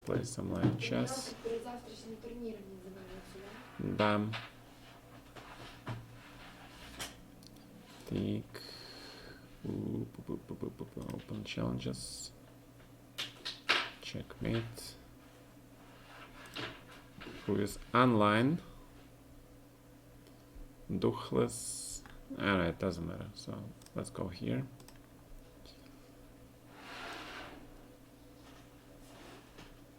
play some LiChess. Bam. Take. Open challenges. Checkmate. Who is online? Duchless. Alright, doesn't matter. So let's go here.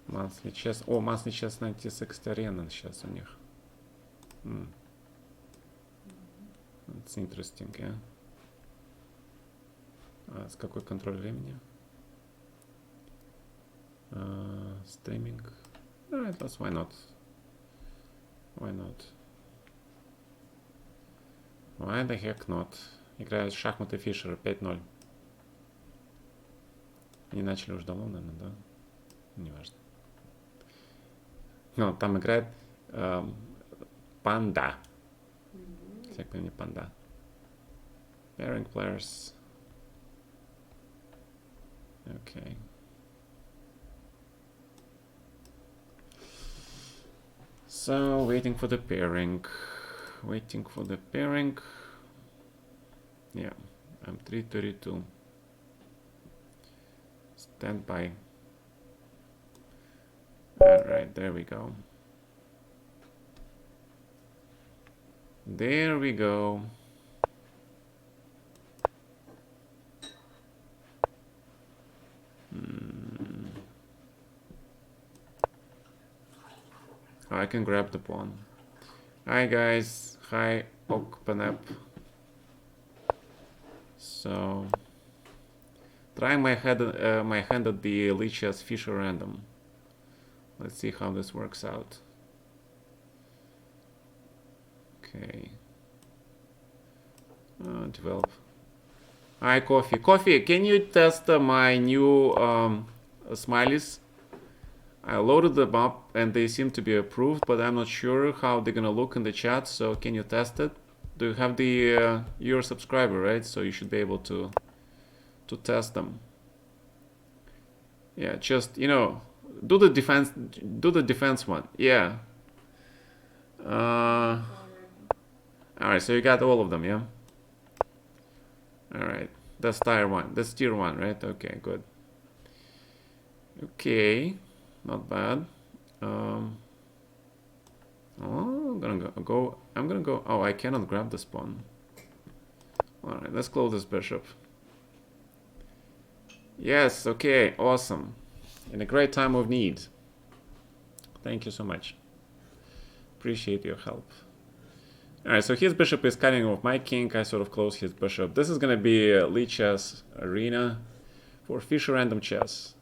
Monthly chess. О, monthly chess 96 arena сейчас у них. It's interesting, yeah. С какой контроль времени? Стриминг. Alright, that's why not? Why not? Why the heck not? Играют в шахматы Фишера 5-0. Они начали уже давно, наверное, да? Неважно. Ну, там играет Панда. Всяк понимание, Панда. Pairing players. Okay. So, waiting for the pairing. Waiting for the pairing. Yeah, I'm 332. Stand by. Alright, there we go. There we go. I can grab the pawn. Hi guys. Hi Okpanep. So trying my hand at the LiChess Fisher random. Let's see how this works out. Okay. Develop. Hi Coffee. Coffee, can you test my new smileys? I loaded them up and they seem to be approved, but I'm not sure how they're gonna look in the chat, so can you test it? Do you have the you're a subscriber, right? So you should be able to test them. Yeah, just, you know, do the defense one. Yeah. All right, so you got all of them, yeah? All right, that's tier 1. That's tier 1, right? Okay, good. Okay, not bad. Oh, I'm gonna go. Oh, I cannot grab this pawn. All right, let's close this bishop. Yes, okay, awesome. In a great time of need. Thank you so much. Appreciate your help. All right, so his bishop is cutting off my king. I sort of close his bishop. This is gonna be a LiChess arena for Fisher random chess.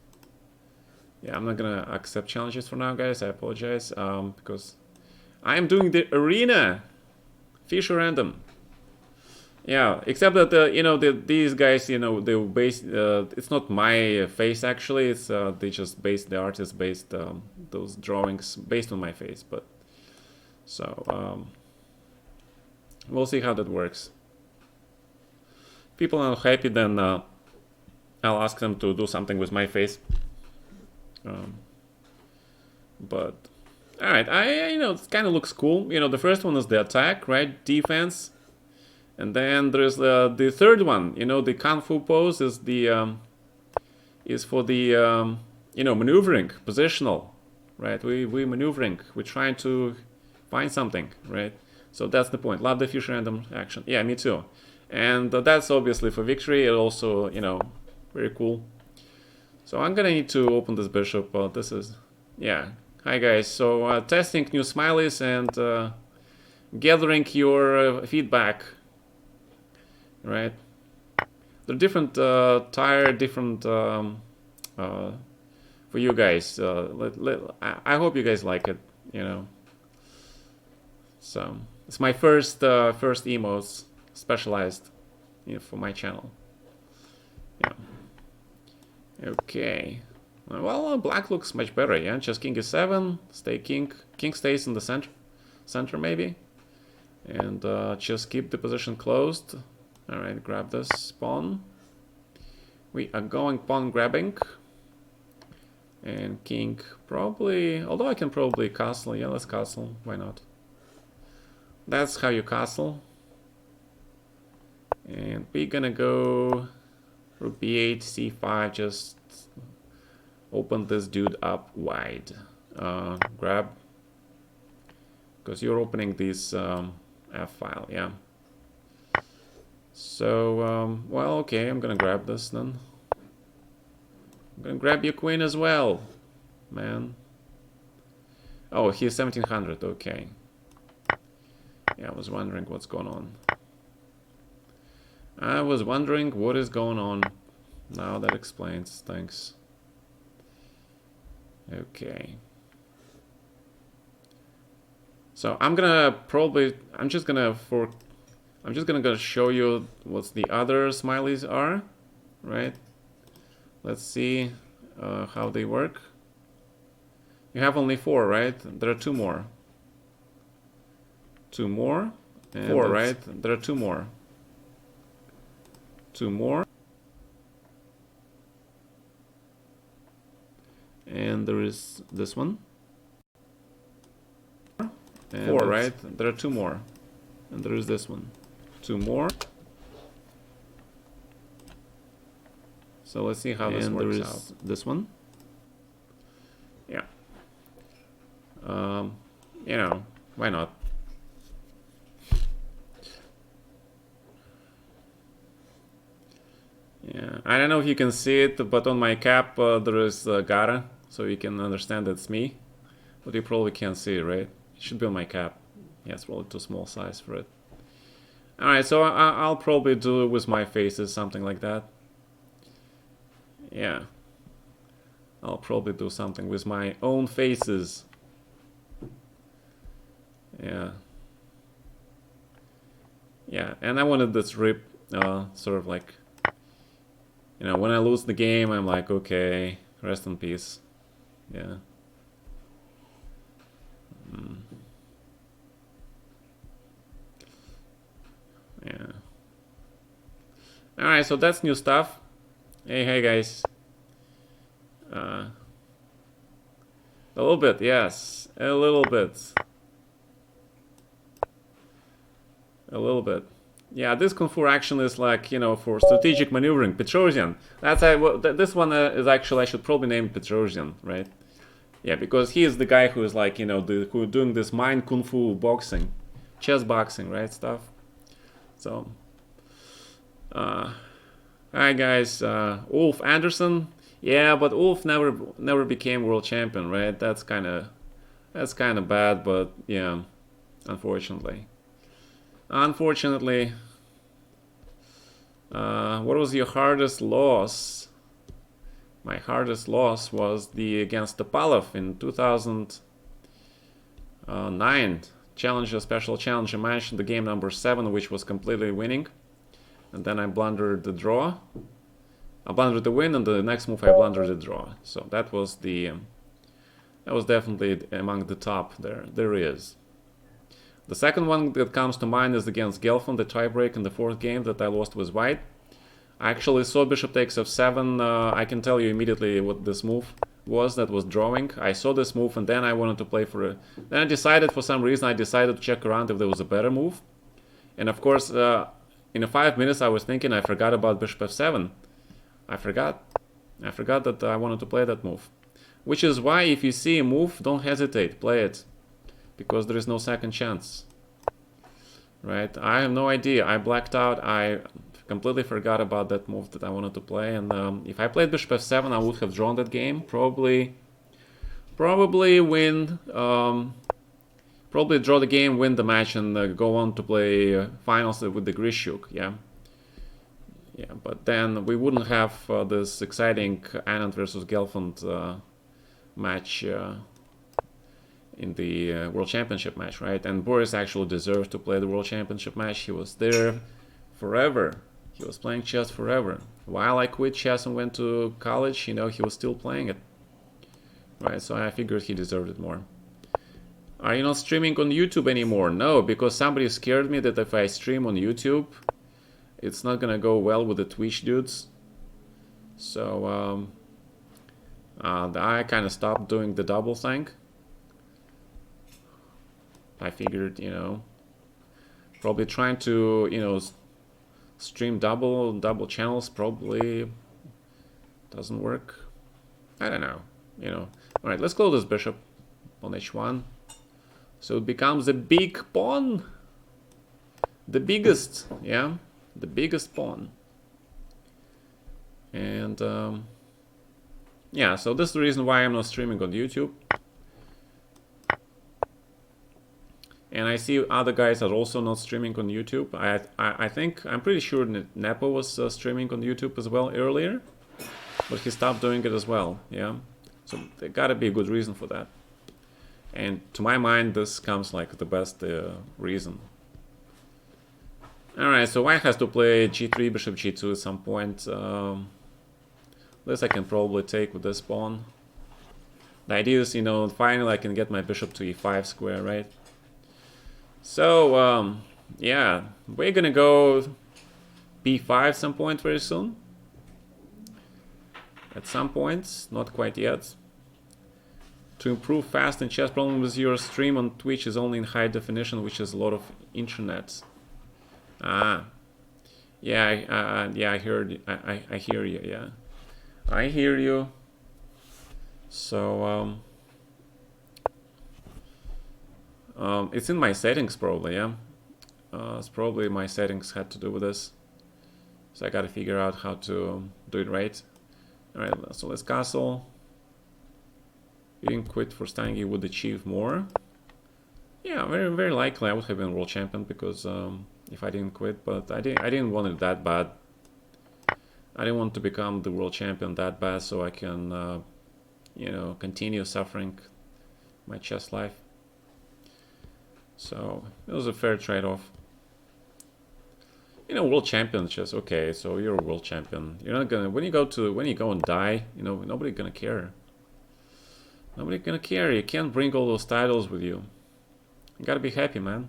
Yeah, I'm not gonna accept challenges for now, guys. I apologize, because I am doing the arena Fisher random. Yeah, except that you know, these guys, you know, they base. It's not my face actually. It's they just based, the artist based those drawings based on my face. But so we'll see how that works. People are not happy, then I'll ask them to do something with my face. But all right, you know, it kind of looks cool. You know, the first one is the attack, right? Defense. And then there's the third one, you know, the Kung Fu pose is the is for the you know, maneuvering, positional, right? We maneuvering, we're trying to find something, right? So that's the point. Love the Fisher random action. Yeah, me too. And that's obviously for victory. It also, you know, very cool. So I'm gonna need to open this bishop. This is, yeah. Hi guys. So testing new smileys and gathering your feedback. Right, they're different tier, different for you guys. I hope you guys like it, you know. So it's my first emotes specialized, you know, for my channel. Yeah. Okay. Well, black looks much better. Yeah, just king e7, stay king. King stays in the center maybe, and just keep the position closed. All right, grab this pawn. We are going pawn grabbing. And king, probably, although I can probably castle. Yeah, let's castle, why not? That's how you castle. And we're gonna go rook b8, c5, just open this dude up wide. Grab, because you're opening this f file, yeah. So, well, okay, I'm gonna grab this then. I'm gonna grab your queen as well, man. Oh, he's 1700, okay. Yeah, I was wondering what's going on. I was wondering what is going on. Now that explains, thanks. Okay. So I'm just gonna show you what the other smileys are, right? Let's see how they work. You have only 4, right? There are 2 more. 2 more. And 4, right? There are 2 more. 2 more. And there is this one. And 4, right? There are 2 more. And there is this one. 2 more. So let's see how this works out. This one. Yeah. You know, why not? Yeah, I don't know if you can see it, but on my cap there is Gata, so you can understand it's me. But you probably can't see it, right? It should be on my cap. Yeah, it's probably too small size for it. Alright, so I'll probably do it with my faces, something like that. Yeah. I'll probably do something with my own faces. Yeah. Yeah, and I wanted this rip, sort of like, you know, when I lose the game, I'm like, okay, rest in peace. Yeah. Yeah. Alright, so that's new stuff. Hey guys. A little bit, yes. A little bit. A little bit. Yeah, this Kung Fu action is like, you know, for strategic maneuvering. Petrosian. That's this one is actually, I should probably name Petrosian, right? Yeah, because he is the guy who is like, you know, who doing this mind Kung Fu boxing, chess boxing, right, stuff. So, hi guys, Ulf Anderson. Yeah, but Ulf never became world champion, right? That's kind of bad, but yeah, unfortunately. Unfortunately, what was your hardest loss? My hardest loss was against Topalov in 2009 challenger, special challenger match, the game number 7, which was completely winning, and then I blundered the draw. I blundered the win, and the next move I blundered the draw. So that was definitely among the top there. There is. The second one that comes to mind is against Gelfand, the tiebreak in the 4th game that I lost with white. I actually saw bishop takes f7. I can tell you immediately what this move was that was drawing. I saw this move, and then I wanted to play for it. Then I decided, for some reason, I decided to check around if there was a better move. And of course, in 5 minutes I was thinking, I forgot about bishop f7. I forgot that I wanted to play that move. Which is why, if you see a move, don't hesitate, play it. Because there is no second chance. Right? I have no idea. I blacked out. I completely forgot about that move that I wanted to play. And if I played bishop f7, I would have drawn that game. Probably win. Probably draw the game, win the match, and go on to play finals with the Grishuk. Yeah. Yeah, but then we wouldn't have this exciting Anand versus Gelfand match in the World Championship match, right? And Boris actually deserved to play the World Championship match. He was there forever. He was playing chess forever. While I quit chess and went to college, you know, he was still playing it. Right, so I figured he deserved it more. Are you not streaming on YouTube anymore? No, because somebody scared me that if I stream on YouTube, it's not gonna go well with the Twitch dudes. So, I kind of stopped doing the double thing. I figured, you know, probably trying to, you know, stream double channels probably doesn't work. I don't know, you know. All right, let's close this bishop on h1. So it becomes a big pawn. The biggest, yeah, the biggest pawn. And yeah, so this is the reason why I'm not streaming on YouTube. And I see other guys are also not streaming on YouTube. I think, I'm pretty sure Nepo was streaming on YouTube as well earlier, but he stopped doing it as well, yeah. So there gotta be a good reason for that. And to my mind, this comes like the best reason. Alright, so white has to play g3, bishop g2 at some point. This I can probably take with this pawn. The idea is, you know, finally I can get my bishop to e5 square, right? So, yeah, we're gonna go b5 some point very soon. At some point, not quite yet. To improve fast in chess, problem with your stream on Twitch is only in high definition, which is a lot of internet. Yeah, yeah, I heard. I hear you. Yeah, I hear you. So it's in my settings probably. Yeah, it's probably my settings had to do with this. So I gotta figure out how to do it right. All right, so let's castle. If you didn't quit for Stange, you would achieve more. Yeah, very likely I would have been world champion because if I didn't quit, but I didn't want it that bad. I didn't want to become the world champion that bad, so I can you know, continue suffering my chess life. So it was a fair trade-off. You know, world champion chess. Okay, so you're a world champion. You're not gonna when you go and die. You know, nobody's gonna care. Nobody's gonna care. You can't bring all those titles with you. You gotta be happy, man.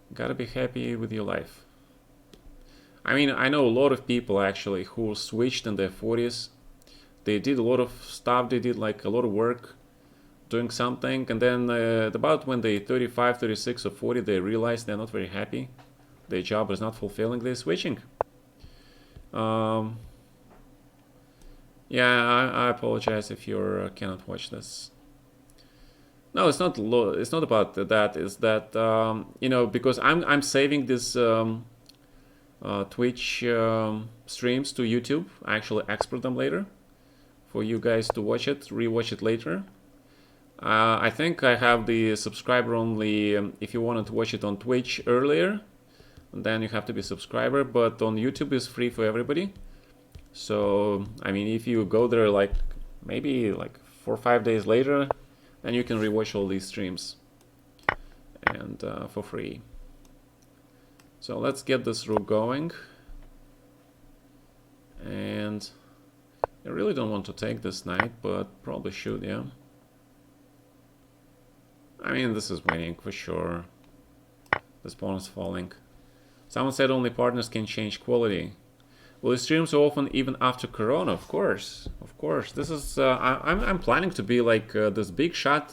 You gotta be happy with your life. I mean, I know a lot of people actually who switched in their 40s. They did a lot of stuff. They did like a lot of work doing something. And then about when they're 35, 36 or 40, they realize they're not very happy. Their job is not fulfilling. They're switching. Yeah, I apologize if you cannot watch this. No, it's not. It's not about that. It's that you know, because I'm saving this Twitch streams to YouTube. I actually export them later for you guys to watch it, rewatch it later. I think I have the subscriber only. If you wanted to watch it on Twitch earlier, then you have to be a subscriber. But on YouTube, it's free for everybody. So I mean, if you go there like maybe like 4 or 5 days later, then you can rewatch all these streams and for free. So let's get this rook going. And I really don't want to take this knight, but probably should, yeah. I mean, this is winning for sure. This pawn is falling. Someone said only partners can change quality. Will you stream so often even after Corona? Of course, of course. This is I'm planning to be like this big shot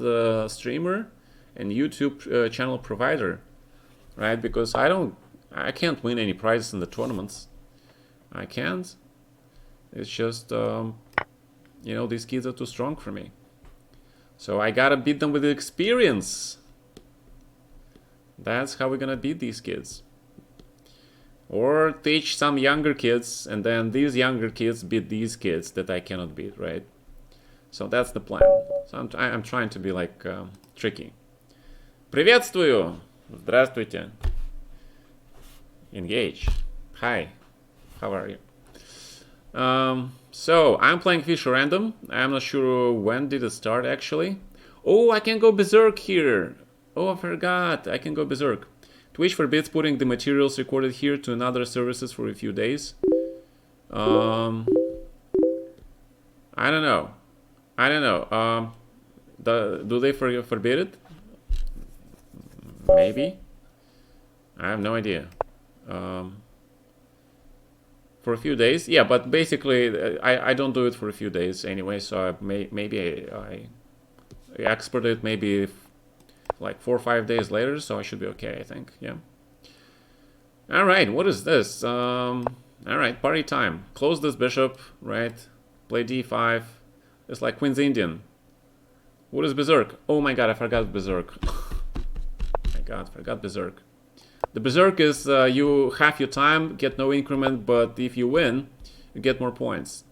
streamer and YouTube channel provider, right? Because I can't win any prizes in the tournaments. I can't. It's just you know, these kids are too strong for me. So I gotta beat them with the experience. That's how we're gonna beat these kids. Or teach some younger kids, and then these younger kids beat these kids that I cannot beat, right? So that's the plan. So I'm trying to be like tricky. Приветствую! Здравствуйте! Engage. Hi. How are you? So I'm playing Fisher Random. I'm not sure when did it start actually. Oh, I can go berserk here. Oh, I forgot. I can go berserk. Twitch forbids putting the materials recorded here to another services for a few days. I don't know. I don't know. Do they forbid it? Maybe. I have no idea. For a few days, yeah, but basically I don't do it for a few days anyway, so maybe I export it maybe like 4 or 5 days later, so I should be okay, I think. Yeah. All right, what is this? All right, party time. Close this bishop, right? Play d5. It's like Queen's Indian. What is Berserk? Oh my god, I forgot Berserk. My god, forgot Berserk. The Berserk is you half your time, get no increment, but if you win, you get more points.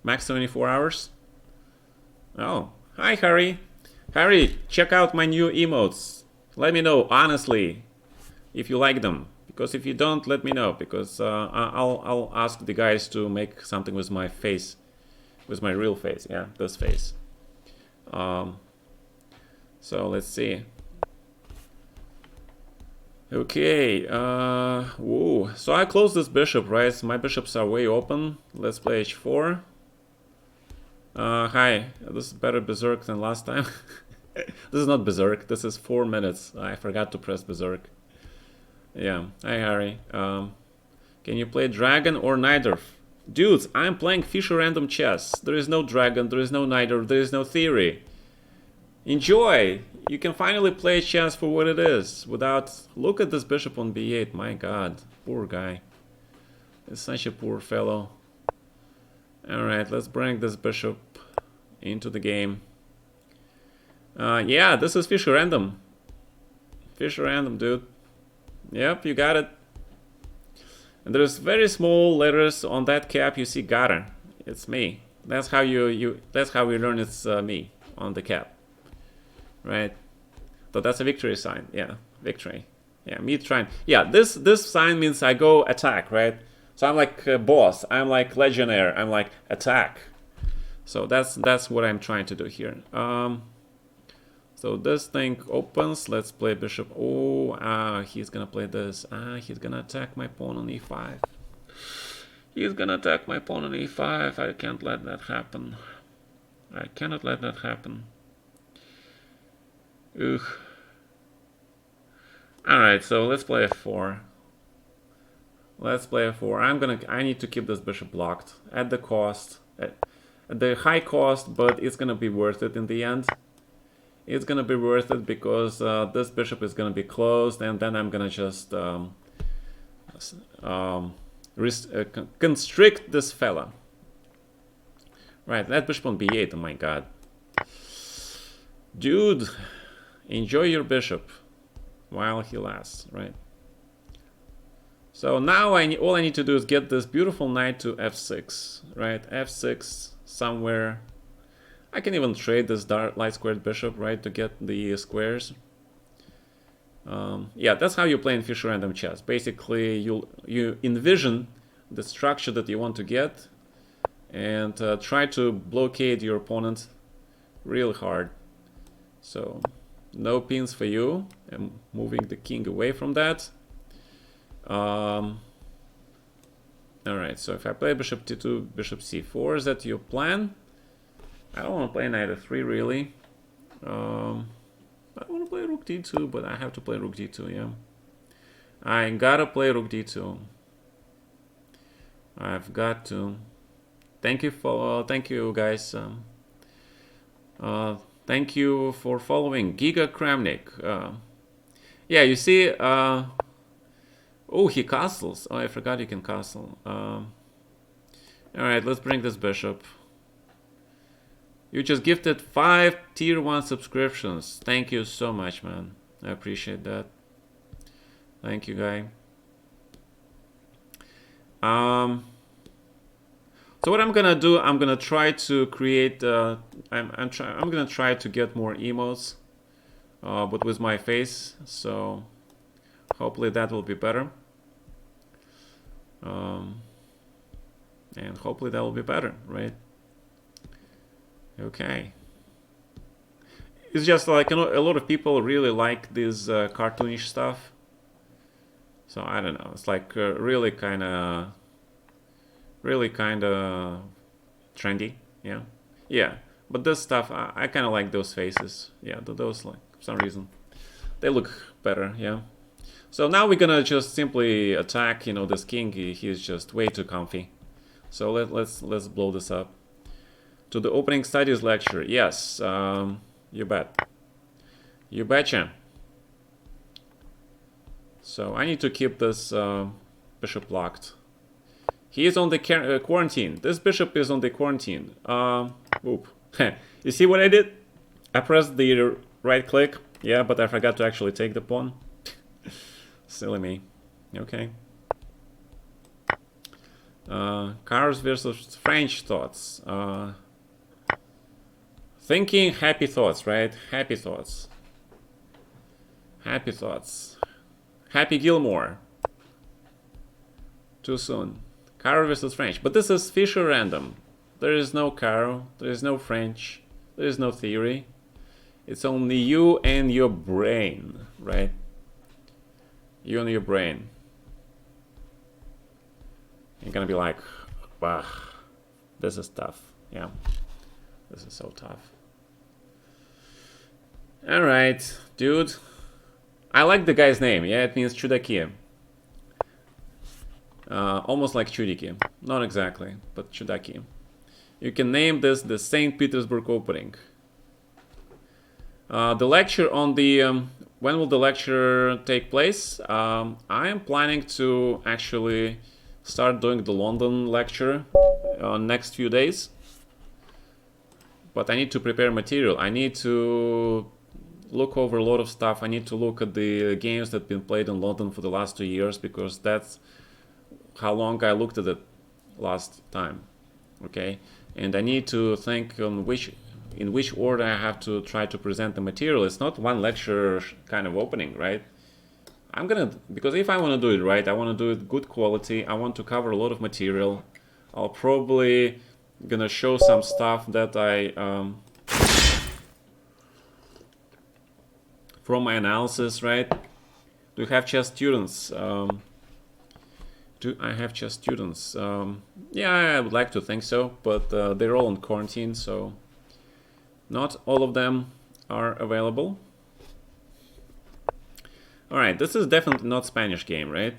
Max 24 hours. Oh, hi Harry. Harry, check out my new emotes. Let me know, honestly, if you like them. Because if you don't, let me know. Because I'll ask the guys to make something with my face. With my real face, yeah, this face. So let's see. Okay, whoa. So I close this bishop, right? My bishops are way open. Let's play h4. Hi, this is better Berserk than last time. This is not Berserk, this is 4 minutes. I forgot to press Berserk. Yeah, hi Harry. Can you play Dragon or neither? Dudes, I'm playing Fischer Random Chess. There is no Dragon, there is no neither, there is no theory. Enjoy! You can finally play chess for what it is, without... Look at this bishop on b8, my god. Poor guy. He's such a poor fellow. Alright, let's bring this bishop into the game. Yeah, this is Fischer Random. Fischer Random, dude. Yep, you got it. And there's very small letters on that cap, you see Gata. It's me. That's how that's how we learn it's me on the cap. Right, so that's a victory sign. Yeah, victory. Yeah, me trying. Yeah, this sign means I go attack, right? So I'm like a boss. I'm like legionnaire. I'm like attack. So that's what I'm trying to do here. So this thing opens. Let's play bishop. Oh, he's gonna play this. He's gonna attack my pawn on e5. He's gonna attack my pawn on e5. I can't let that happen. I cannot let that happen. Ugh. Alright, so let's play f4. Let's play f4. I need to keep this bishop blocked at the cost. At the high cost, but it's gonna be worth it in the end. It's gonna be worth it because this bishop is gonna be closed, and then I'm gonna just constrict this fella. Right, that bishop on b8, oh my god. Dude, enjoy your bishop while he lasts, right? So now all I need to do is get this beautiful knight to f6, right? f6 somewhere. I can even trade this dark light squared bishop, right, to get the squares. Yeah, that's how you play in Fischer Random Chess. Basically, you envision the structure that you want to get and try to blockade your opponent real hard. So no pins for you. I'm moving the king away from that. Alright, so if I play bishop t2, bishop c4, is that your plan? I don't want to play knight f3 really. I want to play rook d2, but I have to play rook d2, yeah. I gotta play rook d2. I've got to. Thank you guys. Thank you for following Giga Kramnik. Yeah, you see, oh, he castles. Oh, I forgot you can castle. Alright, let's bring this bishop. You just gifted 5 tier 1 subscriptions. Thank you so much, man. I appreciate that. Thank you, guy. So what I'm gonna do, I'm gonna try to create. I'm gonna try to get more emotes, but with my face. So hopefully that will be better. And hopefully that will be better, right? Okay. It's just like, you know, a lot of people really like this cartoonish stuff. So I don't know. It's like really kind of trendy. Yeah. Yeah. But this stuff, I kind of like those faces. Yeah, those, like, for some reason they look better. Yeah. So now we're gonna just simply attack, you know, this king. He's just way too comfy. So let's blow this up. To the opening studies lecture. Yes, you bet. You betcha. So I need to keep this bishop locked. He is on the quarantine. This bishop is on the quarantine. Oop. You see what I did? I pressed the right click. Yeah, but I forgot to actually take the pawn. Silly me. Okay. Cars versus French thoughts. Thinking happy thoughts, right? Happy thoughts. Happy thoughts. Happy Gilmore. Too soon. Caro versus French. But this is Fischer random. There is no Caro. There is no French. There is no theory. It's only you and your brain, right? You and your brain. You're gonna be like, wow, this is tough. Yeah, this is so tough. All right, dude. I like the guy's name. Yeah, it means Chudaki. Almost like Chudiki. Not exactly, but Chudaki. You can name this the St. Petersburg opening. The lecture on the... when will the lecture take place? I am planning to actually start doing the London lecture next few days. But I need to prepare material. I need to look over a lot of stuff. I need to look at the games that have been played in London for the last 2 years, because that's how long I looked at it last time. Okay, and I need to think on in which order I have to try to present the material. It's not one lecture kind of opening, right? I'm gonna, because if I want to do it right, I want to do it good quality. I want to cover a lot of material. I'll probably gonna show some stuff that I from my analysis, right? Do you have chess students? Do I have chess students? Yeah, I would like to think so, but they're all in quarantine, so not all of them are available. All right, this is definitely not Spanish game, right?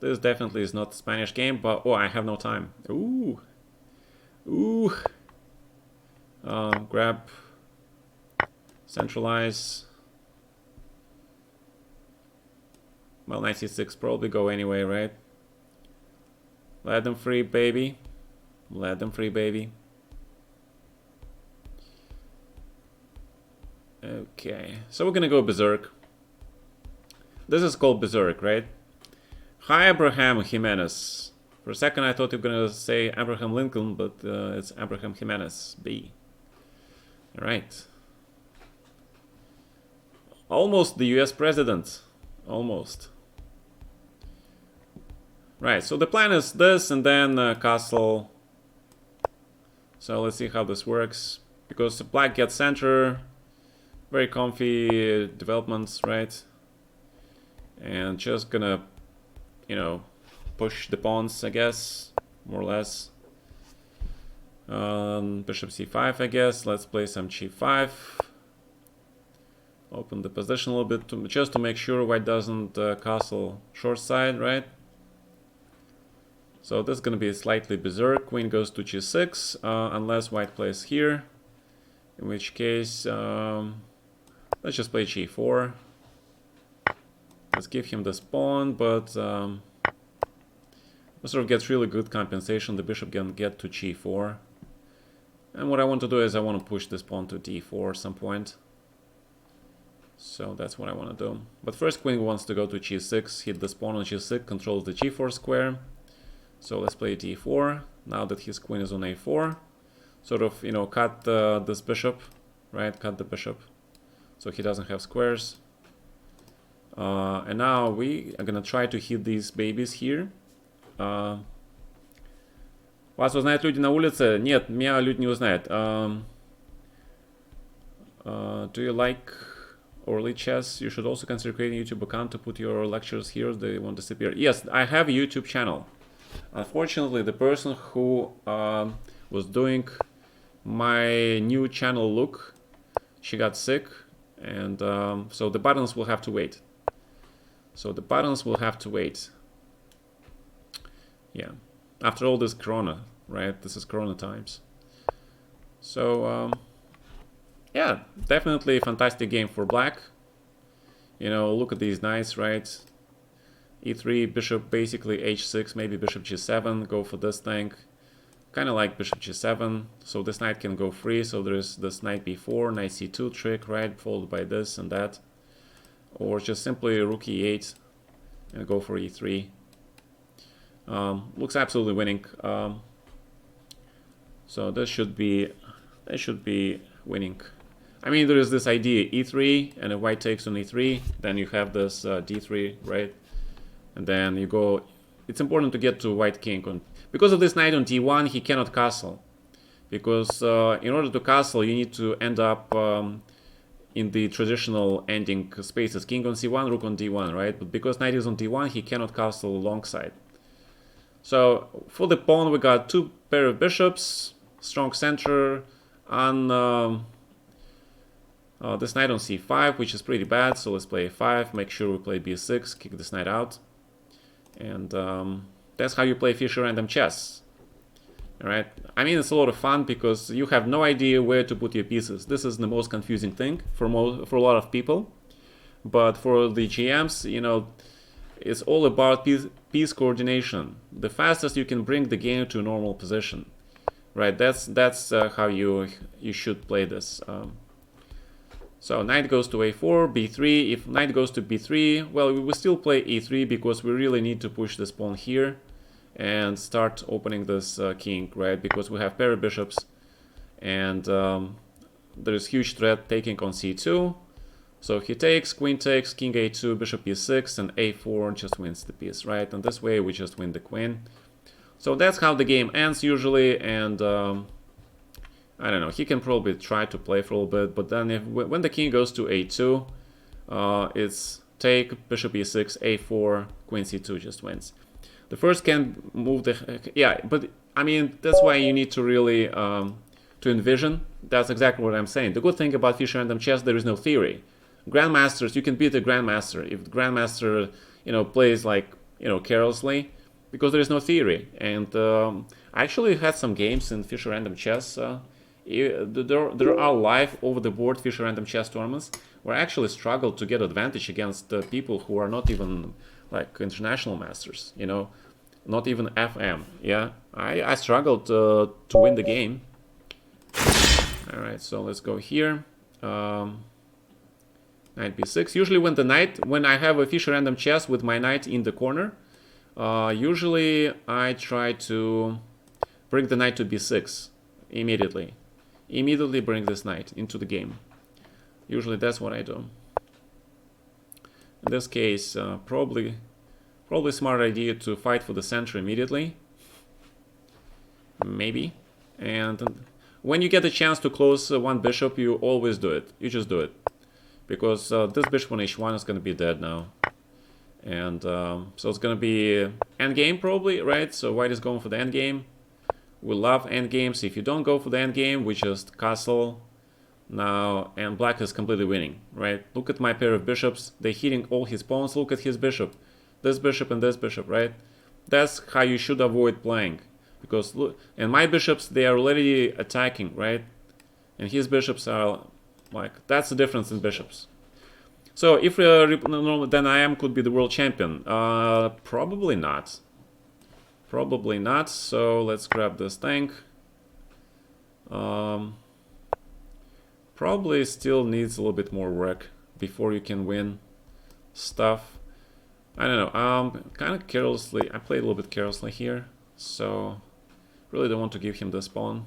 This definitely is not Spanish game, but oh, I have no time. Ooh, ooh. Grab, centralize. Well, 96 probably go anyway, right? Let them free, baby. Let them free, baby. Okay, so we're gonna go berserk. This is called berserk, right? Hi, Abraham Jimenez. For a second I thought you were gonna say Abraham Lincoln, but it's Abraham Jimenez, B. Alright. Almost the US president. Almost. Right, so the plan is this, and then castle. So let's see how this works. Because black gets center. Very comfy developments, right? And just gonna, you know, push the pawns, I guess, more or less. Bishop c5, I guess. Let's play some g5. Open the position a little bit, just to make sure white doesn't castle short side, right? So this is going to be slightly berserk. Queen goes to g6, unless white plays here. In which case, let's just play g4. Let's give him this pawn, but sort of gets really good compensation. The bishop can get to g4. And what I want to do is I want to push this pawn to d4 at some point. So that's what I want to do. But first queen wants to go to g6, hit this pawn on g6, controls the g4 square. So let's play d4. Now that his queen is on a4, sort of, you know, cut this bishop, right? Cut the bishop, so he doesn't have squares. And now we are gonna try to hit these babies here. Вас узнают люди на улице? Нет, меня люди не узнают. Do you like or LiChess? You should also consider creating a YouTube account to put your lectures here. They won't disappear. Yes, I have a YouTube channel. Unfortunately, the person who was doing my new channel look, she got sick, and so the buttons will have to wait. So the buttons will have to wait. Yeah, after all this Corona, right? This is Corona times. So yeah, definitely a fantastic game for black. You know, look at these knights, right? E3, bishop basically h6, maybe bishop g7, go for this thing. Kind of like bishop g7, so this knight can go free, so there's this knight b4, knight c2 trick, right, followed by this and that. Or just simply rook e8 and go for e3. Looks absolutely winning. So this should be winning. I mean, there is this idea e3, and if white takes on e3, then you have this d3, right? And then you go. It's important to get to white king on, because of this knight on d1, he cannot castle. Because in order to castle, you need to end up in the traditional ending spaces. King on c1, rook on d1, right? But because knight is on d1, he cannot castle alongside. So for the pawn, we got two pair of bishops, strong center, on this knight on c5, which is pretty bad. So let's play a5, make sure we play b6, kick this knight out. And that's how you play Fischer random chess. Alright, I mean, it's a lot of fun because you have no idea where to put your pieces. This is the most confusing thing for a lot of people. But for the GMs, you know, it's all about piece coordination. The fastest you can bring the game to a normal position, right? That's how you should play this. So knight goes to a4, b3. If knight goes to b3, well, we will still play e3 because we really need to push this pawn here and start opening this king, right? Because we have pair of bishops, and there is huge threat taking on c2. So he takes, queen takes, king a2, bishop e6, and a4 just wins the piece, right? And this way we just win the queen. So that's how the game ends usually, and I don't know, he can probably try to play for a little bit, but then when the king goes to a2, it's take, bishop e6, a4, queen c2 just wins. The first can move the... Yeah, but I mean, that's why you need to really to envision. That's exactly what I'm saying. The good thing about Fischer random chess, there is no theory. Grandmasters, you can beat the grandmaster if the grandmaster, you know, plays like, you know, carelessly, because there is no theory. And I actually had some games in Fischer random chess. There are live over-the-board Fischer random chess tournaments where I actually struggled to get advantage against people who are not even like international masters, you know, not even FM. Yeah, I struggled to win the game. All right, so let's go here. Knight b6. Usually when I have a Fischer random chess with my knight in the corner, usually I try to bring the knight to b6 immediately. Immediately bring this knight into the game. Usually that's what I do. In this case, probably smart idea to fight for the center immediately. Maybe. And when you get the chance to close one bishop, you always do it. You just do it. Because this bishop on h1 is going to be dead now. And so it's going to be endgame probably, right? So white is going for the endgame. We love endgames. If you don't go for the endgame, we just castle now, and black is completely winning, right? Look at my pair of bishops. They're hitting all his pawns. Look at his bishop. This bishop and this bishop, right? That's how you should avoid playing. Because look, and my bishops, they are already attacking, right? And his bishops are like, that's the difference in bishops. So if then I am could be the world champion. Probably not. Probably not. So let's grab this thing. Probably still needs a little bit more work before you can win stuff. I don't know. Kind of carelessly. I played a little bit carelessly here, so really don't want to give him this pawn.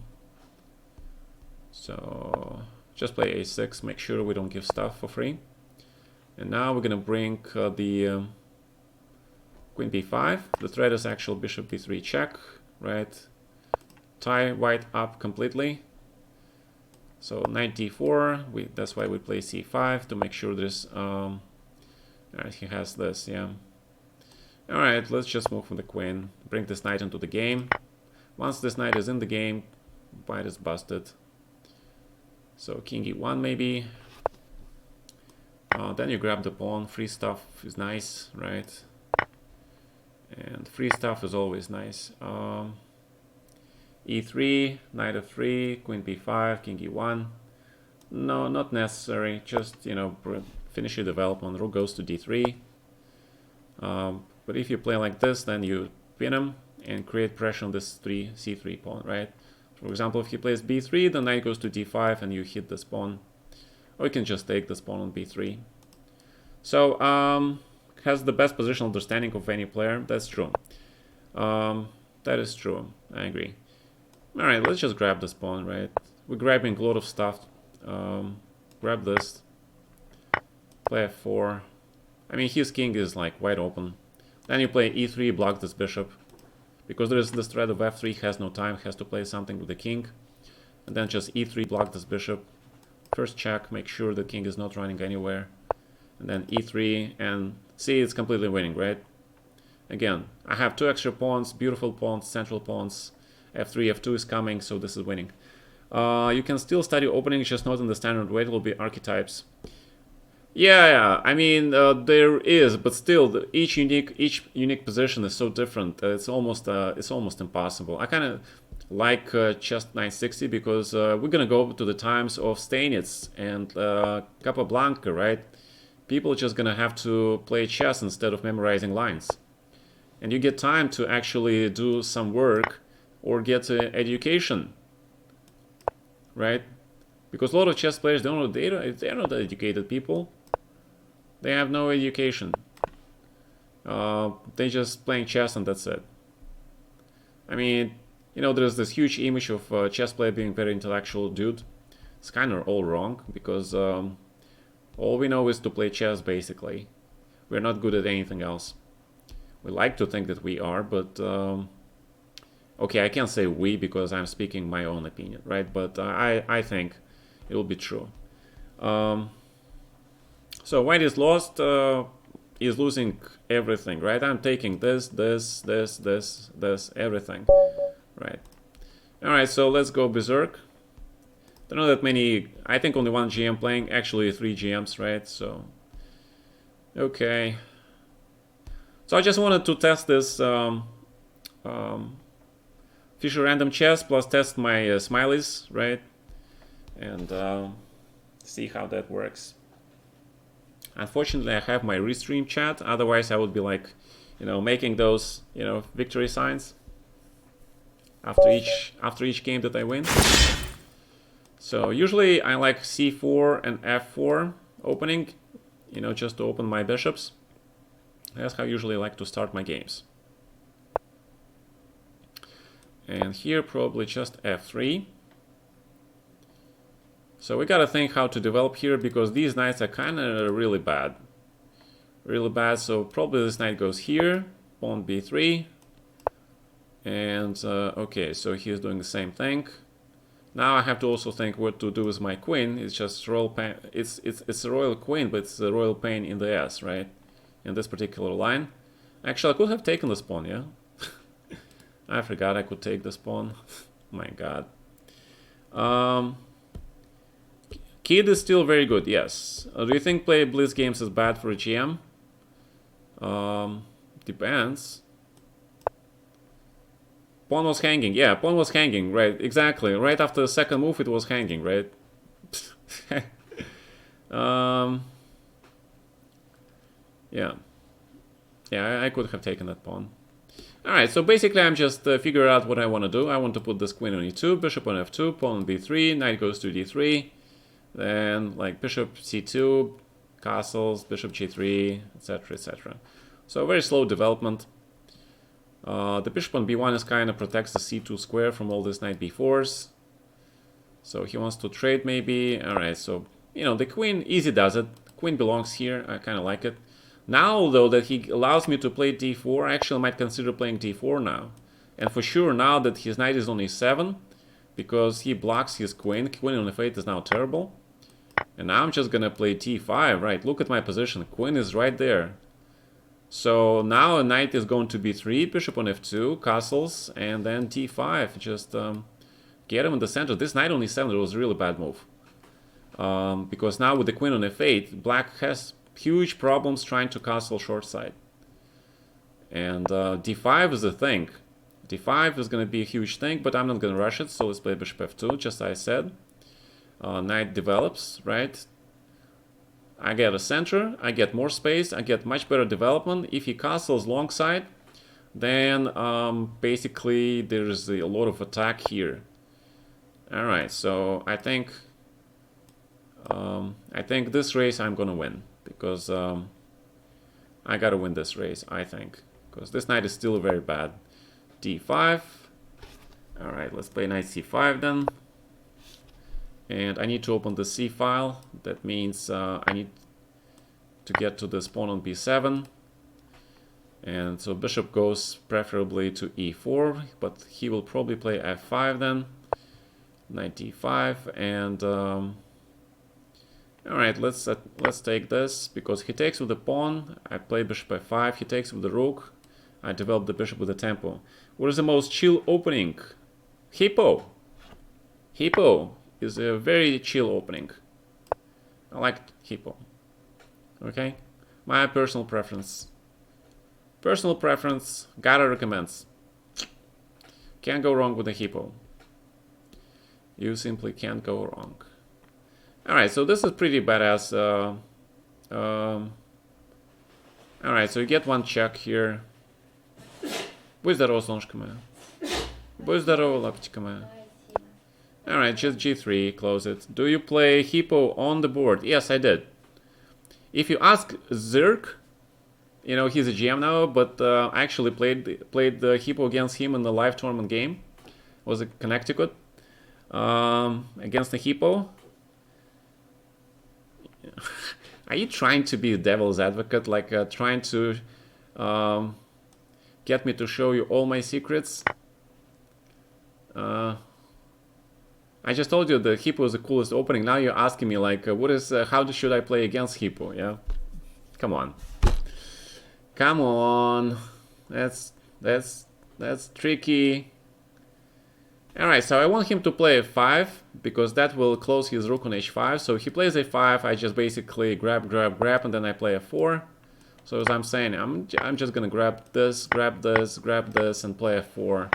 So just play a6. Make sure we don't give stuff for free. And now we're gonna bring the queen b5. The threat is actual bishop b3 check, right? Tie white up completely. So knight d4. That's why we play c5 to make sure there's. Alright, he has this, yeah. Alright, let's just move for the queen. Bring this knight into the game. Once this knight is in the game, white is busted. So king e1 maybe. Then you grab the pawn. Free stuff is nice, right? And free stuff is always nice. E3, knight f3, queen b5, king e1. No, not necessary. Just, you know, finish your development. Rook goes to d3. But if you play like this, then you pin him and create pressure on this c3 pawn, right? For example, if he plays b3, the knight goes to d5 and you hit this pawn. Or you can just take this pawn on b3. So, has the best positional understanding of any player. That's true. That is true. I agree. Alright, let's just grab this pawn, right? We're grabbing a lot of stuff. Grab this. Play f4. I mean, his king is like wide open. Then you play e3, block this bishop. Because there is this threat of f3, has no time, has to play something with the king. And then just e3, block this bishop. First check, make sure the king is not running anywhere. And then e3, and see, it's completely winning, right? Again, I have two extra pawns, beautiful pawns, central pawns. f3, f2 is coming, so this is winning. You can still study openings, just not in the standard way. It will be archetypes. Yeah, I mean, there is, but still, each unique position is so different. It's almost impossible. I kind of like Chess 960 because we're gonna go to the times of Steinitz and Capablanca, right? People are just gonna have to play chess instead of memorizing lines, and you get time to actually do some work or get education, right? Because a lot of chess players don't know they're not educated people. They have no education. They just playing chess and that's it. I mean, you know, there's this huge image of a chess player being very intellectual dude. It's kind of all wrong because all we know is to play chess, basically. We're not good at anything else. We like to think that we are, but okay, I can't say we because I'm speaking my own opinion, right? But I think it will be true. So white is lost, is losing everything, right? I'm taking this, everything, right? All right, so let's go berserk. There are not that many. I think only one GM playing. Actually, 3 GMs, right? So, okay. So I just wanted to test this Fisher Random Chess plus test my smileys, right? And see how that works. Unfortunately, I have my restream chat. Otherwise, I would be like, you know, making those, you know, victory signs after each game that I win. So usually I like c4 and f4 opening, you know, just to open my bishops. That's how I usually like to start my games. And here probably just f3. So we gotta think how to develop here because these knights are kind of really bad. Really bad, so probably this knight goes here, pawn b3. And okay, so he's doing the same thing. Now I have to also think what to do with my queen. It's just royal pain. It's a royal queen, but it's a royal pain in the ass, right? In this particular line. Actually, I could have taken this pawn, yeah? I forgot I could take this pawn. My god. Kid is still very good, yes. Do you think play Blitz games is bad for a GM? Depends. Pawn was hanging. Yeah, pawn was hanging. Right, exactly. Right after the second move, it was hanging, right? Yeah. Yeah, I could have taken that pawn. Alright, so basically I'm just figuring out what I want to do. I want to put this queen on e2, bishop on f2, pawn on b3, knight goes to d3. Then, like, bishop c2, castles, bishop g3, etc., etc. So very slow development. The bishop on b1 is kind of protects the c2 square from all these knight b4s. So he wants to trade maybe. Alright, so, you know, the queen easy does it. Queen belongs here. I kind of like it. Now, though, that he allows me to play d4, I actually might consider playing d4 now. And for sure, now that his knight is on e7, because he blocks his queen. Queen on f8 is now terrible. And now I'm just gonna play t5, right? Look at my position. Queen is right there. So now a knight is going to b3, bishop on f2, castles, and then t5. Just get him in the center. This knight on e7 was a really bad move. because now with the queen on f8, black has huge problems trying to castle short side. And d5 is a thing. d5 is going to be a huge thing, but I'm not going to rush it, so let's play bishop f2, just as I said. Knight develops, right? I get a center, I get more space, I get much better development. If he castles long side, then basically there's a lot of attack here. Alright, so I think this race I'm gonna win, because I gotta win this race, I think, because this knight is still very bad. d5. Alright, let's play knight c5 then. And I need to open the c file. That means I need to get to this pawn on b7. And so bishop goes preferably to e4, but he will probably play f5 then. Knight d5, and all right, let's take this, because he takes with the pawn. I play bishop f5. He takes with the rook. I develop the bishop with the tempo. What is the most chill opening? Hippo. Hippo is a very chill opening. I like Hippo. Okay, my personal preference. Personal preference. Gata recommends. Can't go wrong with the Hippo. You simply can't go wrong. All right, so this is pretty badass. All right, so you get one check here. Будь здорова, солнышко моя. Будь здорова, лапочка моя. Alright, just g3, close it. Do you play Hippo on the board? Yes, I did. If you ask Zirk, you know, he's a GM now, but I actually played the Hippo against him in the live tournament game. Was it Connecticut? Against the Hippo. Are you trying to be a devil's advocate? Like trying to get me to show you all my secrets? I just told you the Hippo is the coolest opening. Now you're asking me like, how should I play against Hippo? Yeah, come on, come on. That's tricky. All right, so I want him to play f5 because that will close his rook on h5. So if he plays a5, I just basically grab, and then I play a4. So as I'm saying, I'm just gonna grab this, and play f4.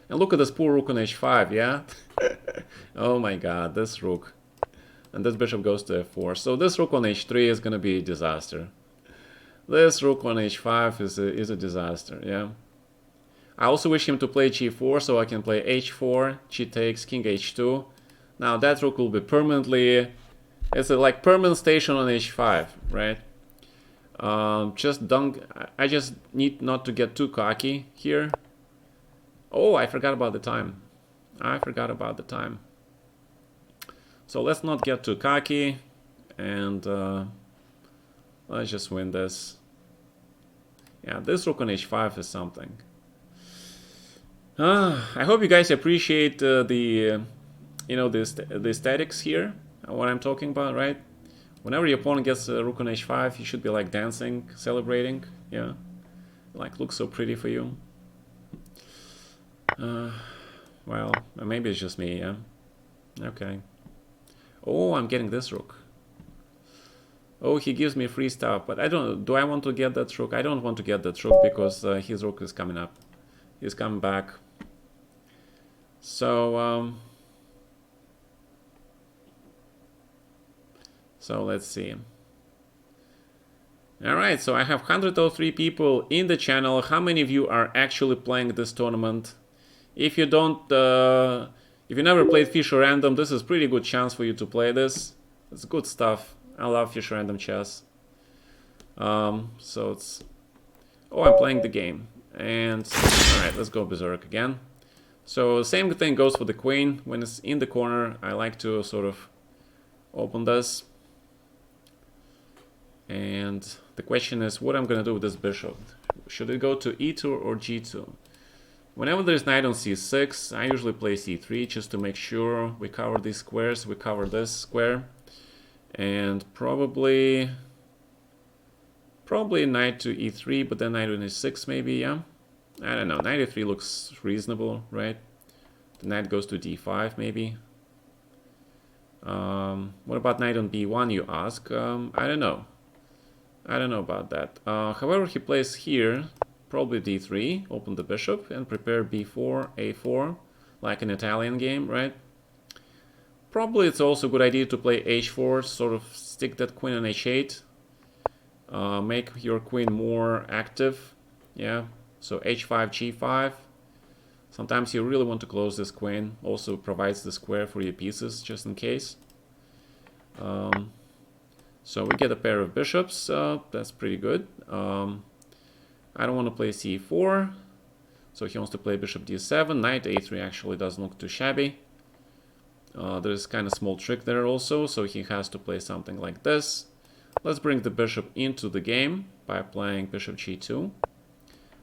And look at this poor rook on h5, yeah? Oh my god, this rook. And this bishop goes to f4. So this rook on h3 is going to be a disaster. This rook on h5 is a disaster, yeah? I also wish him to play g4 so I can play h4, g takes, king h2. Now that rook will be permanently... It's a like permanent station on h5, right? I just need not to get too cocky here. Oh, I forgot about the time. So let's not get too cocky, and let's just win this. Yeah, this rook on h5 is something. I hope you guys appreciate the aesthetics here, what I'm talking about, right? Whenever your opponent gets a rook on h5, you should be like dancing, celebrating, yeah? Like, looks so pretty for you. Well, maybe it's just me, yeah? Okay. Oh, I'm getting this rook. Oh, he gives me free stuff, but I don't... Do I want to get that rook? I don't want to get that rook because his rook is coming up. He's coming back. So, so let's see. Alright, so I have 103 people in the channel. How many of you are actually playing this tournament? If you don't, if you never played Fisher Random, this is a pretty good chance for you to play this. It's good stuff. I love Fisher Random chess. So it's... Oh, I'm playing the game. And, alright, let's go berserk again. So, same thing goes for the queen. When it's in the corner, I like to sort of open this. And the question is, what I'm going to do with this bishop? Should it go to e2 or g2? Whenever there's knight on c6, I usually play c3 just to make sure we cover these squares, we cover this square. And probably knight to e3, but then knight on e6 maybe, yeah? I don't know, knight e3 looks reasonable, right? The knight goes to d5 maybe. What about knight on b1, you ask? I don't know. I don't know about that. However, he plays here, probably d3, open the bishop, and prepare b4, a4, like an Italian game, right? Probably it's also a good idea to play h4, sort of stick that queen on h8, make your queen more active, yeah? So h5, g5. Sometimes you really want to close this queen, also provides the square for your pieces, just in case. So we get a pair of bishops, that's pretty good. I don't want to play c4, so he wants to play bishop d7. Knight a3 actually doesn't look too shabby. There's kind of small trick there also, so he has to play something like this. Let's bring the bishop into the game by playing bishop g2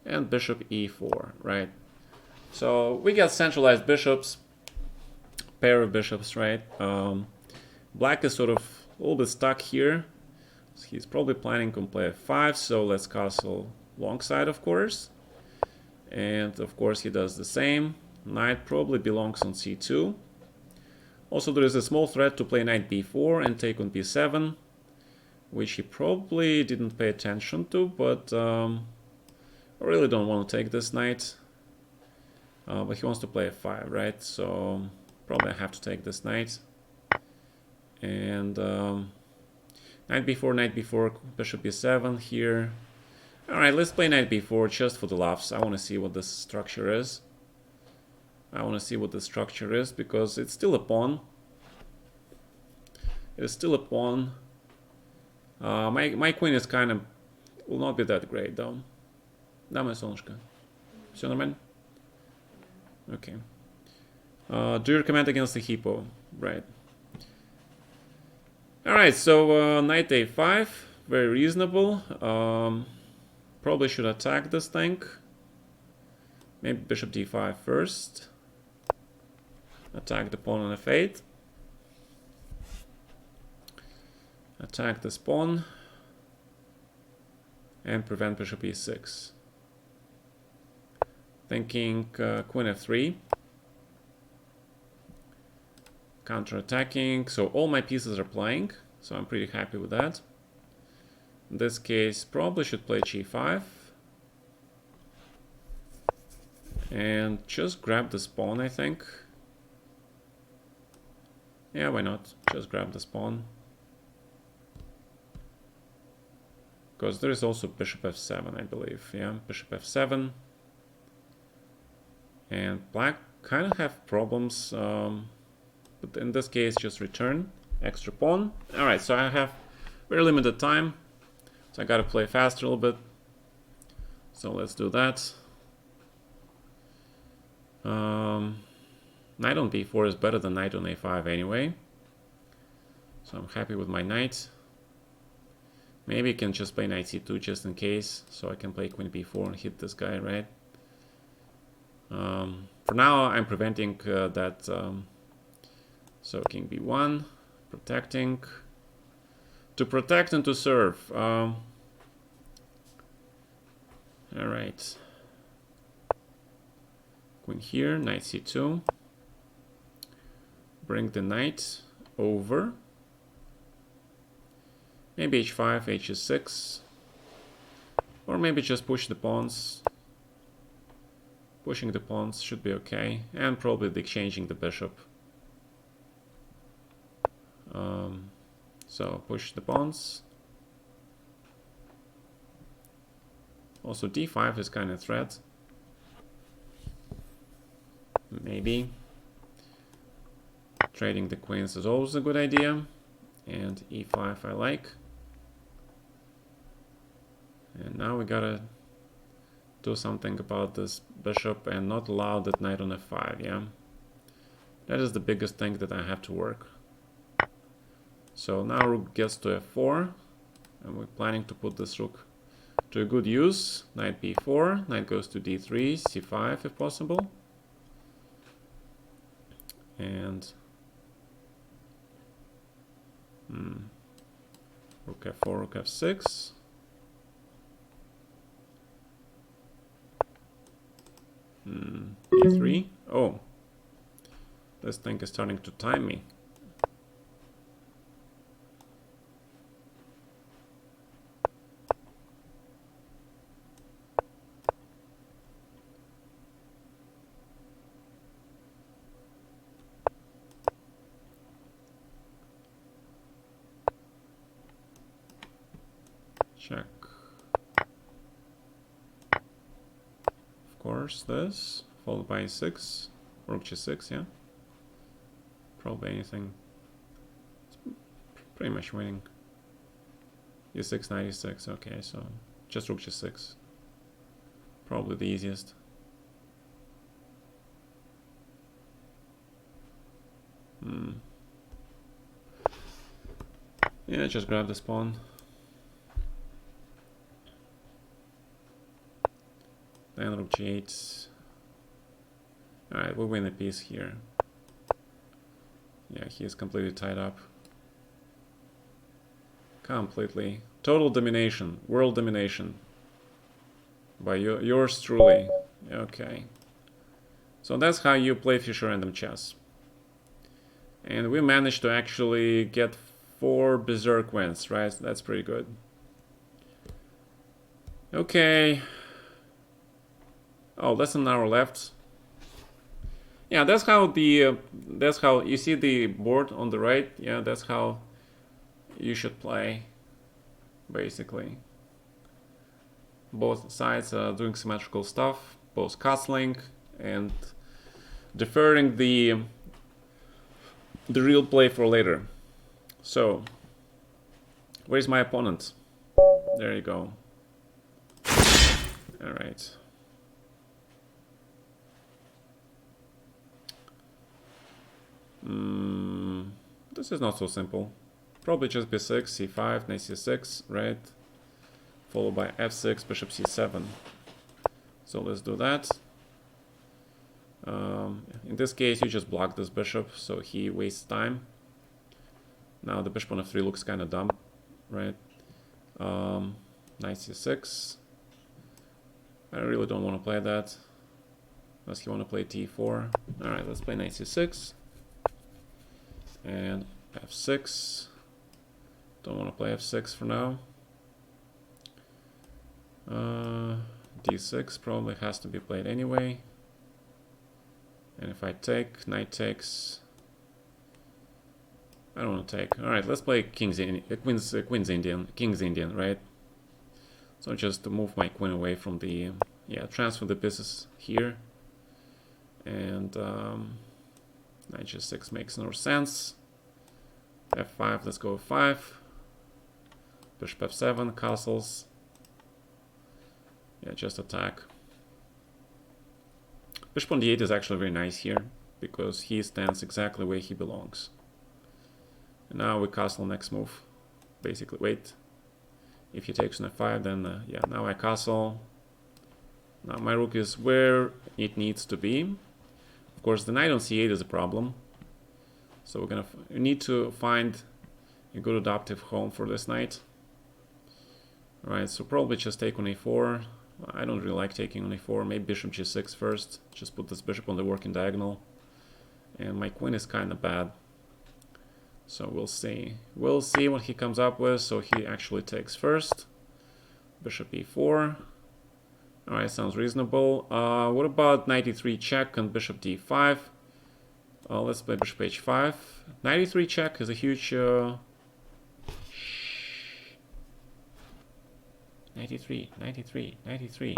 and bishop e4, right? So we got centralized bishops, pair of bishops, right? Black is sort of a little bit stuck here. He's probably planning to play f5, so let's castle long side, of course. And of course he does the same. Knight probably belongs on c2. Also there is a small threat to play knight b4 and take on b7, which he probably didn't pay attention to, but I really don't want to take this knight. But he wants to play f5, right? So probably I have to take this knight. And knight b4, bishop b7 here. Alright, let's play knight b4 just for the laughs. I want to see what this structure is. Because it's still a pawn. It is still a pawn. My queen is kind of... will not be that great, though. Да, моя солнышко. Все нормально? Okay. Do you recommend against the hippo? Right. Alright, so knight a5. Very reasonable. Probably should attack this thing. Maybe bishop d5 first. Attack the pawn on f8. Attack this pawn. And prevent bishop e6. Thinking queen f3. Counter-attacking. So all my pieces are playing. So I'm pretty happy with that. In this case, probably should play g5. And just grab this pawn, I think. Yeah, why not? Just grab this pawn. Because there is also bishop f7, I believe. Yeah, bishop f7. And black kind of have problems. But in this case, just return. Extra pawn. Alright, so I have very limited time. So I gotta play faster a little bit. So let's do that. Knight on b4 is better than knight on a5 anyway. So I'm happy with my knight. Maybe I can just play knight c2 just in case. So I can play queen b4 and hit this guy, right? For now, I'm preventing that. So king b1, protecting. To protect and to serve. Alright. Queen here, knight c2. Bring the knight over. Maybe h5, h6. Or maybe just push the pawns. Pushing the pawns should be okay. And probably exchanging the bishop. So push the pawns. Also d5 is kind of a threat. Maybe. Trading the queens is always a good idea. And e5 I like. And now we gotta do something about this bishop and not allow that knight on f5, yeah? That is the biggest thing that I have to work. So now rook gets to f4, and we're planning to put this rook to a good use. Knight b4, knight goes to d3, c5 if possible. And rook f4, rook f6. E3. Oh, this thing is starting to time me. Check. Of course, this, followed by 6. Rook g6, yeah. Probably anything. It's pretty much winning. e6, knight e6, okay, so just rook g6. Probably the easiest. Yeah, just grab this pawn. Then rook g8. Alright, we win a piece here. Yeah, he is completely tied up. Completely. Total domination. World domination. By yours truly. Okay. So that's how you play Fischer Random Chess. And we managed to actually get 4 Berserk wins, right? That's pretty good. Okay. Oh, less than an hour left. Yeah, that's how you see the board on the right. Yeah, that's how you should play, basically. Both sides are doing symmetrical stuff, both castling and deferring the real play for later. So, where's my opponent? There you go. All right. This is not so simple. Probably just b6, c5, knight c6, right? Followed by f6, bishop c7. So let's do that. In this case, you just block this bishop, so he wastes time. Now the bishop on f3 looks kind of dumb, right? Knight c6. I really don't want to play that, unless you want to play t4. All right, let's play knight c6 and f6. Don't want to play f6 for now. d6 probably has to be played anyway. And if I take, knight takes. I don't want to take. All right, let's play King's Indian, right? So just to move my queen away from the, transfer the pieces here. And knight g6 makes no sense. f5, let's go f5. Bishop f7, castles. Yeah, just attack. Bishop on d8 is actually very nice here, because he stands exactly where he belongs. And now we castle next move. Basically, wait. If he takes on f5, then now I castle. Now my rook is where it needs to be. Of course, the knight on c8 is a problem. So we need to find a good adaptive home for this knight. Alright, so probably just take on a4. I don't really like taking on a4. Maybe bishop g6 first. Just put this bishop on the working diagonal. And my queen is kind of bad. So we'll see. We'll see what he comes up with. So he actually takes first. Bishop e4. Alright, sounds reasonable. What about knight e3 check and bishop d5? Let's play bishop h5. Knight e3 check is a huge... Knight e3, knight e3, knight e3.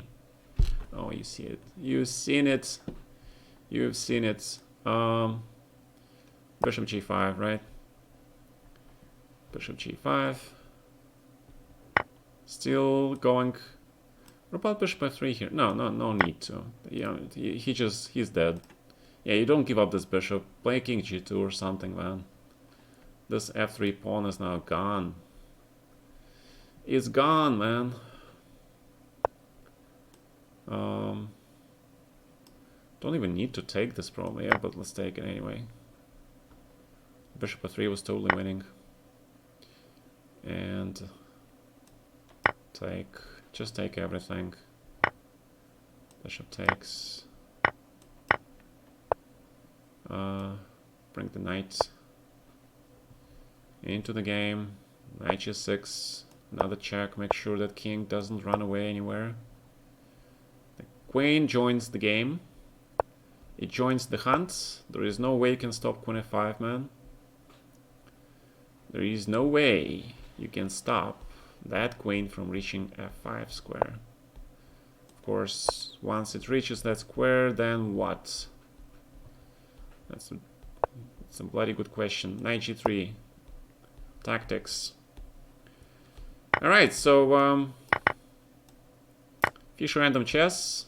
Oh, you see it. You've seen it. You've seen it. Bishop g5, right? Bishop g5. Still going. What about bishop f3 here? No need to. Yeah, he's dead. Yeah, you don't give up this bishop. Play king g2 or something, man. This f3 pawn is now gone. It's gone, man. Don't even need to take this probably, yeah, but let's take it anyway. Bishop f3 was totally winning. And just take everything. Bishop takes. Bring the knight into the game. Knight g6. Another check. Make sure that king doesn't run away anywhere. The queen joins the game. It joins the hunt. There is no way you can stop queen f5, man. There is no way you can stop that queen from reaching f5 square. Of course, once it reaches that square, then what? That's a bloody good question. Knight g3. Tactics. Alright, so Fisher Random Chess.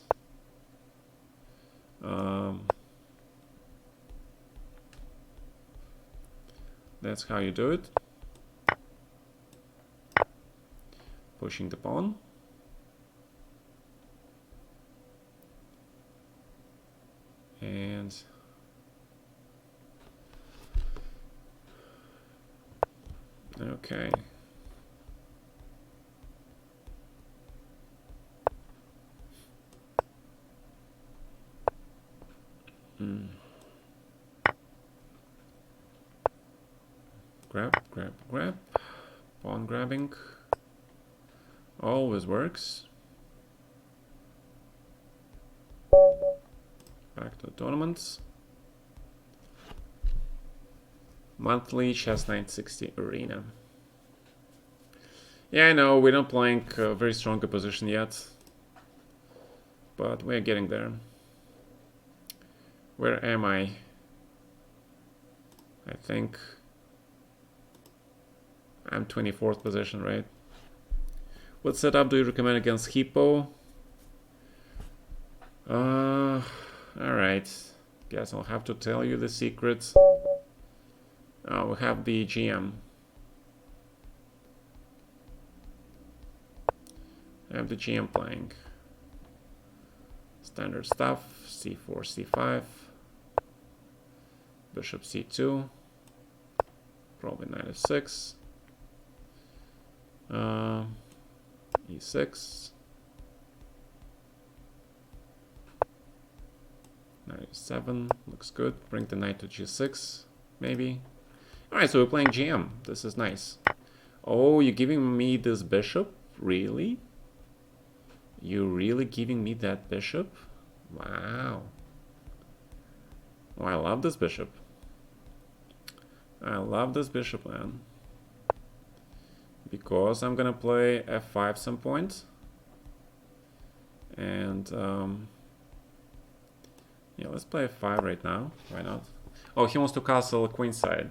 That's how you do it. Pushing the pawn. And okay. Grab, grab, grab. Pawn grabbing always works. Back to the tournaments. Monthly Chess 960 Arena. Yeah, I know we're not playing a very strong position yet, but we're getting there. Where am I? I think I'm 24th position, right? What setup do you recommend against Hippo? Alright. Guess I'll have to tell you the secret. We have the GM. I have the GM playing. Standard stuff. C4, C5. Bishop C2. Probably knight F6. E6. Knight E7. Looks good. Bring the knight to G6. Maybe. Alright, so we're playing GM. This is nice. Oh, you're giving me this bishop? Really? You're really giving me that bishop? Wow. Oh, I love this bishop. I love this bishop, man. Because I'm gonna play f5 some point. And, yeah, let's play f5 right now. Why not? Oh, he wants to castle queenside.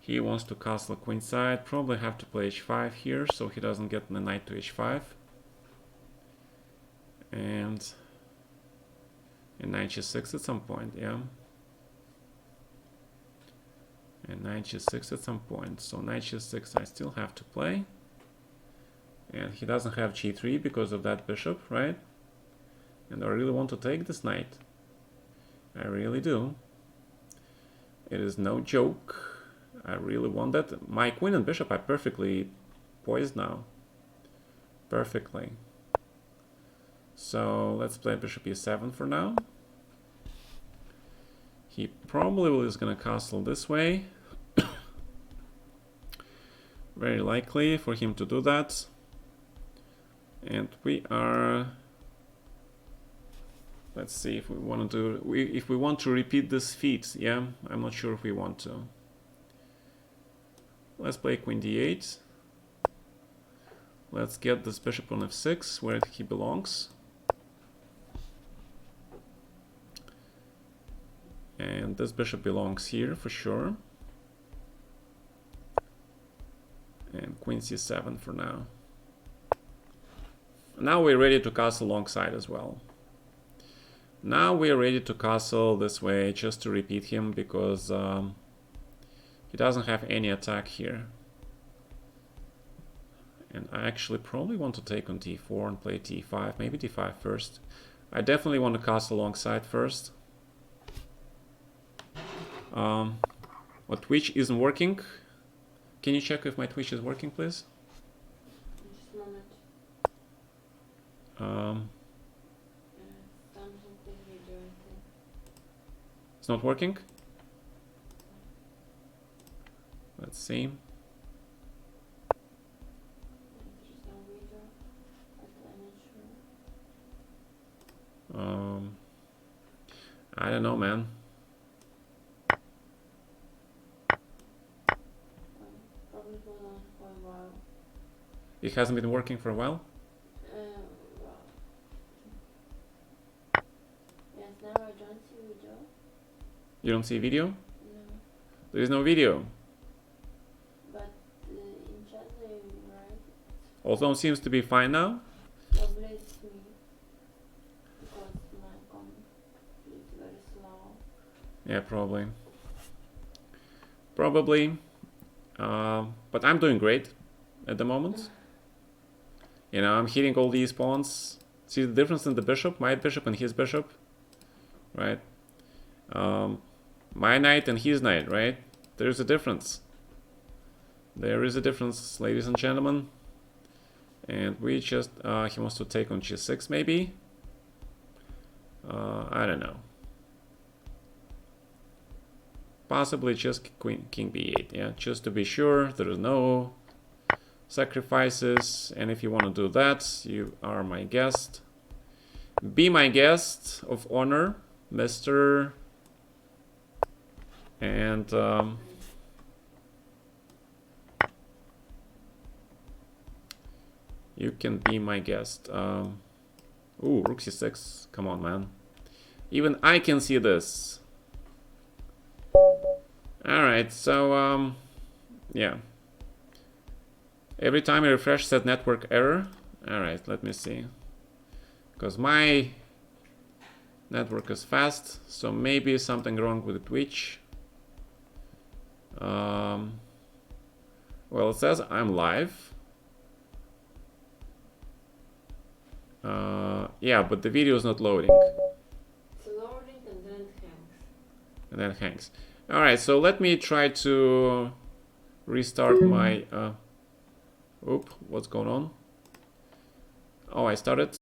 He wants to castle queenside. Probably have to play h5 here, so he doesn't get the knight to h5. And knight g6 at some point, yeah. And knight g6 at some point. So knight g6 I still have to play. And he doesn't have g3 because of that bishop, right? And I really want to take this knight. I really do. It is no joke. I really want that. My queen and bishop are perfectly poised now. Perfectly. So let's play bishop e7 for now. He probably is going to castle this way. Very likely for him to do that. And we are... Let's see if we want to do... if we want to repeat this feat, yeah? I'm not sure if we want to. Let's play queen d8. Let's get this bishop on f6, where he belongs. And this bishop belongs here for sure. And queen c7 for now. Now we're ready to castle alongside as well. Now we're ready to castle this way just to repeat him because he doesn't have any attack here. And I actually probably want to take on d4 and play d5, maybe d5 first. I definitely want to castle alongside first. What Twitch isn't working. Can you check if my Twitch is working, please? Just a moment. It's not working? Let's see. I don't know, man. Probably hold on for a while. It hasn't been working for a while? Well, yes, now I don't see video. You don't see video? No, There is no video. but in chat they write Although it seems to be fine now. probably it's me because my computer is very slow. Yeah, probably. Probably. But I'm doing great at the moment. You know, I'm hitting all these pawns. See the difference in the bishop, my bishop and his bishop, right? My knight and his knight, right? There's a difference. There is a difference, ladies and gentlemen. And we just, he wants to take on g6 maybe. I don't know. Possibly just king b8, yeah, just to be sure there is no sacrifices. And if you want to do that, you are my guest. Be my guest of honor, Mr. And you can be my guest. Ooh, rook c6. Come on, man. Even I can see this. Alright, so yeah. Every time I refresh, said network error. Alright, let me see. Because my network is fast, so maybe something wrong with Twitch. Well, it says I'm live. Yeah, but the video is not loading. It's loading and then it hangs. And then hangs. Alright, so let me try to restart my... Oop, what's going on? Oh, I started.